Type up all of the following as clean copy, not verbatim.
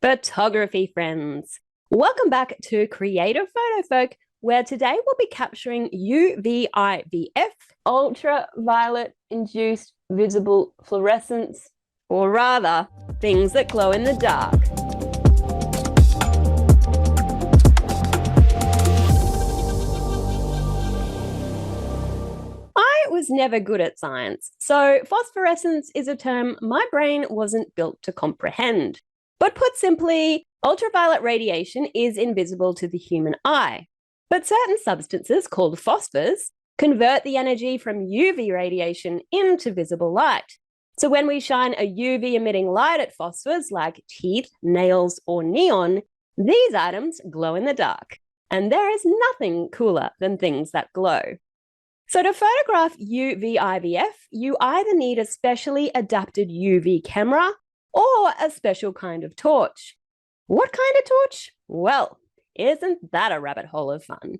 Photography friends. Welcome back to Creative Photo Folk, where today we'll be capturing UVIVF, ultraviolet induced visible fluorescence, or rather, things that glow in the dark. I was never good at science, so phosphorescence is a term my brain wasn't built to comprehend. But put simply, ultraviolet radiation is invisible to the human eye. But certain substances, called phosphors, convert the energy from UV radiation into visible light. So when we shine a UV-emitting light at phosphors like teeth, nails, or neon, these items glow in the dark. And there is nothing cooler than things that glow. So to photograph UVIVF, you either need a specially adapted UV camera or a special kind of torch. What kind of torch? Well, isn't that a rabbit hole of fun?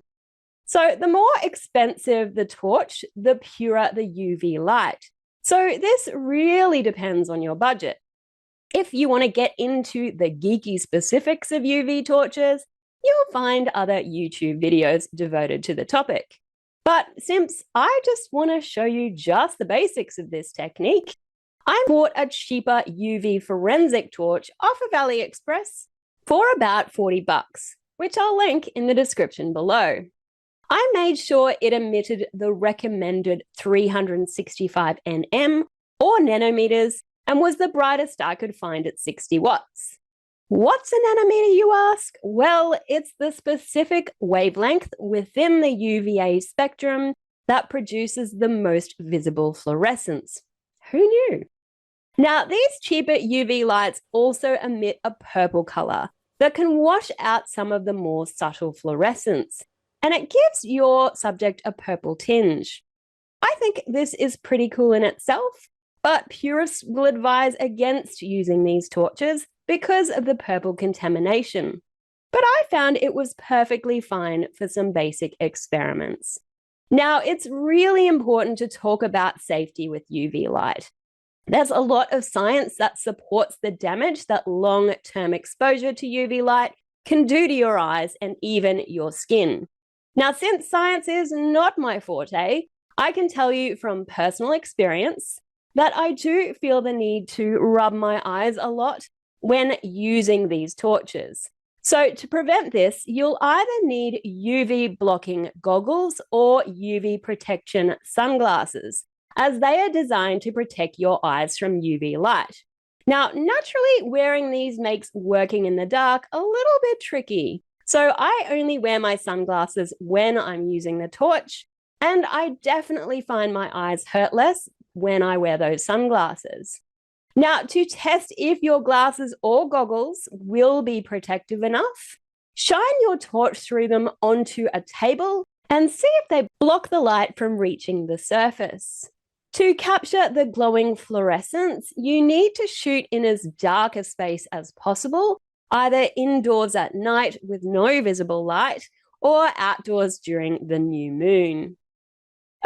So the more expensive the torch, the purer the UV light. So this really depends on your budget. If you want to get into the geeky specifics of UV torches, you'll find other YouTube videos devoted to the topic. But since I just want to show you just the basics of this technique, I bought a cheaper UV forensic torch off of AliExpress for about $40, which I'll link in the description below. I made sure it emitted the recommended 365 nm or nanometers and was the brightest I could find at 60 watts. What's a nanometer, you ask? Well, it's the specific wavelength within the UVA spectrum that produces the most visible fluorescence. Who knew? Now, these cheaper UV lights also emit a purple color that can wash out some of the more subtle fluorescence, and it gives your subject a purple tinge. I think this is pretty cool in itself, but purists will advise against using these torches because of the purple contamination. But I found it was perfectly fine for some basic experiments. Now, it's really important to talk about safety with UV light. There's a lot of science that supports the damage that long-term exposure to UV light can do to your eyes and even your skin. Now, since science is not my forte, I can tell you from personal experience that I do feel the need to rub my eyes a lot when using these torches. So to prevent this, you'll either need UV blocking goggles or UV protection sunglasses, as they are designed to protect your eyes from UV light. Now, naturally, wearing these makes working in the dark a little bit tricky. So I only wear my sunglasses when I'm using the torch, and I definitely find my eyes hurt less when I wear those sunglasses. Now, to test if your glasses or goggles will be protective enough, shine your torch through them onto a table and see if they block the light from reaching the surface. To capture the glowing fluorescence, you need to shoot in as dark a space as possible, either indoors at night with no visible light or outdoors during the new moon.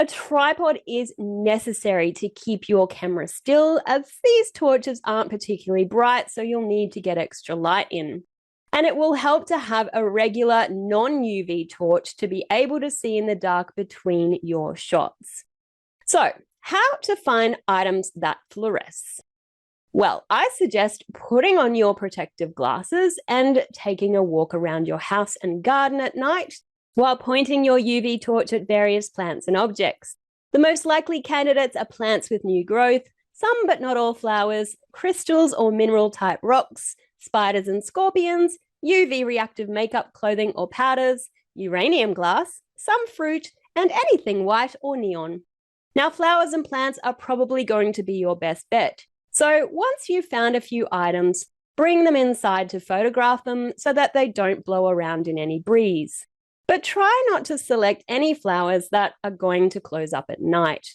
A tripod is necessary to keep your camera still, as these torches aren't particularly bright, so you'll need to get extra light in. And it will help to have a regular non-UV torch to be able to see in the dark between your shots. So, how to find items that fluoresce? Well, I suggest putting on your protective glasses and taking a walk around your house and garden at night while pointing your UV torch at various plants and objects. The most likely candidates are plants with new growth, some but not all flowers, crystals or mineral-type rocks, spiders and scorpions, UV-reactive makeup clothing or powders, uranium glass, some fruit, and anything white or neon. Now, flowers and plants are probably going to be your best bet. So once you've found a few items, bring them inside to photograph them so that they don't blow around in any breeze. But try not to select any flowers that are going to close up at night.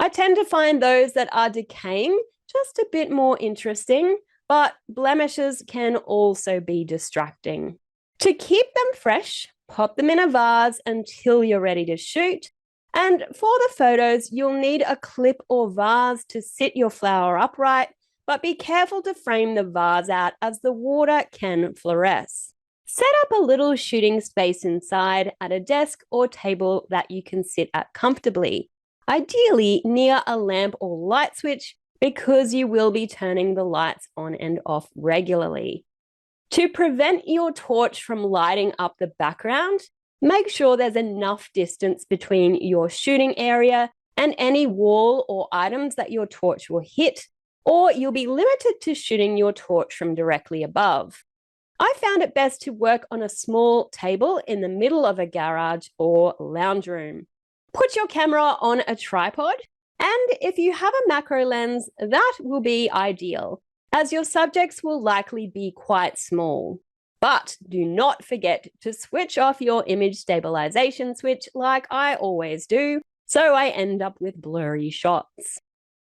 I tend to find those that are decaying just a bit more interesting, but blemishes can also be distracting. To keep them fresh, pop them in a vase until you're ready to shoot. And for the photos, you'll need a clip or vase to sit your flower upright but be careful to frame the vase out as the water can fluoresce. Set up a little shooting space inside at a desk or table that you can sit at comfortably, ideally near a lamp or light switch, because you will be turning the lights on and off regularly. To prevent your torch from lighting up the background, make sure there's enough distance between your shooting area and any wall or items that your torch will hit, or you'll be limited to shooting your torch from directly above. I found it best to work on a small table in the middle of a garage or lounge room. Put your camera on a tripod, and if you have a macro lens, that will be ideal, as your subjects will likely be quite small. But do not forget to switch off your image stabilization switch like I always do, so I end up with blurry shots.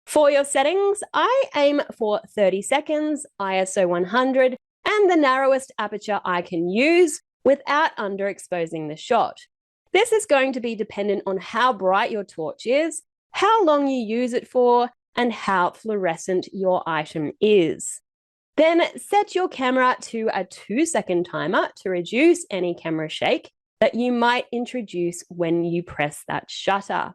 For your settings, I aim for 30 seconds, ISO 100, and the narrowest aperture I can use without underexposing the shot. This is going to be dependent on how bright your torch is, how long you use it for, and how fluorescent your item is. Then set your camera to a 2-second timer to reduce any camera shake that you might introduce when you press that shutter.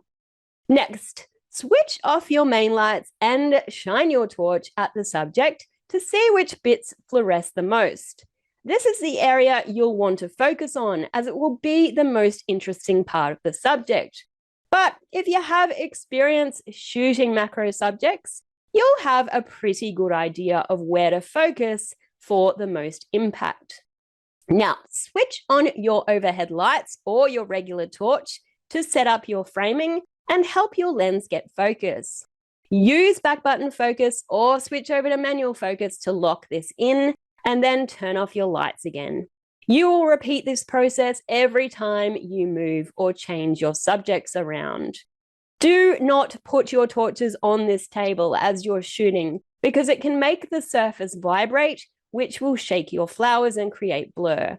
Next, switch off your main lights and shine your torch at the subject to see which bits fluoresce the most. This is the area you'll want to focus on, as it will be the most interesting part of the subject. But if you have experience shooting macro subjects, you'll have a pretty good idea of where to focus for the most impact. Now, switch on your overhead lights or your regular torch to set up your framing and help your lens get focus. Use back button focus or switch over to manual focus to lock this in, and then turn off your lights again. You will repeat this process every time you move or change your subjects around. Do not put your torches on this table as you're shooting, because it can make the surface vibrate, which will shake your flowers and create blur.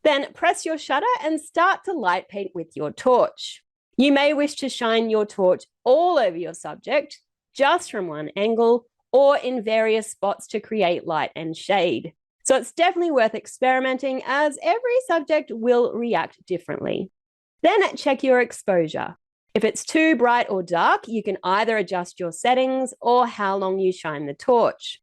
Then press your shutter and start to light paint with your torch. You may wish to shine your torch all over your subject, just from one angle, or in various spots to create light and shade. So it's definitely worth experimenting, as every subject will react differently. Then check your exposure. If it's too bright or dark, you can either adjust your settings or how long you shine the torch.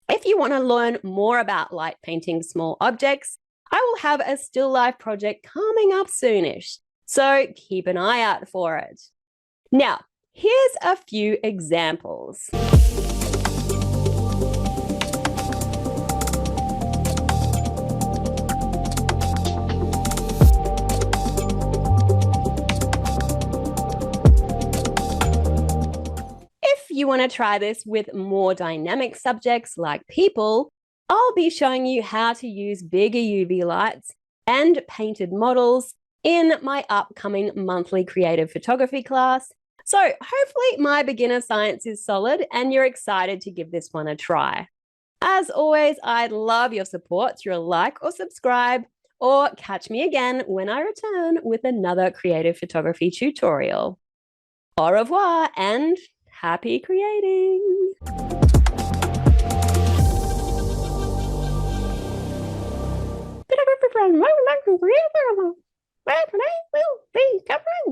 If you want to learn more about light painting small objects, I will have a still life project coming up soonish, so keep an eye out for it. Now, here's a few examples. If you want to try this with more dynamic subjects like people, I'll be showing you how to use bigger UV lights and painted models in my upcoming monthly creative photography class. So hopefully my beginner science is solid and you're excited to give this one a try. As always, I'd love your support through a like or subscribe, or catch me again when I return with another creative photography tutorial. Au revoir and happy creating! Today we'll be covering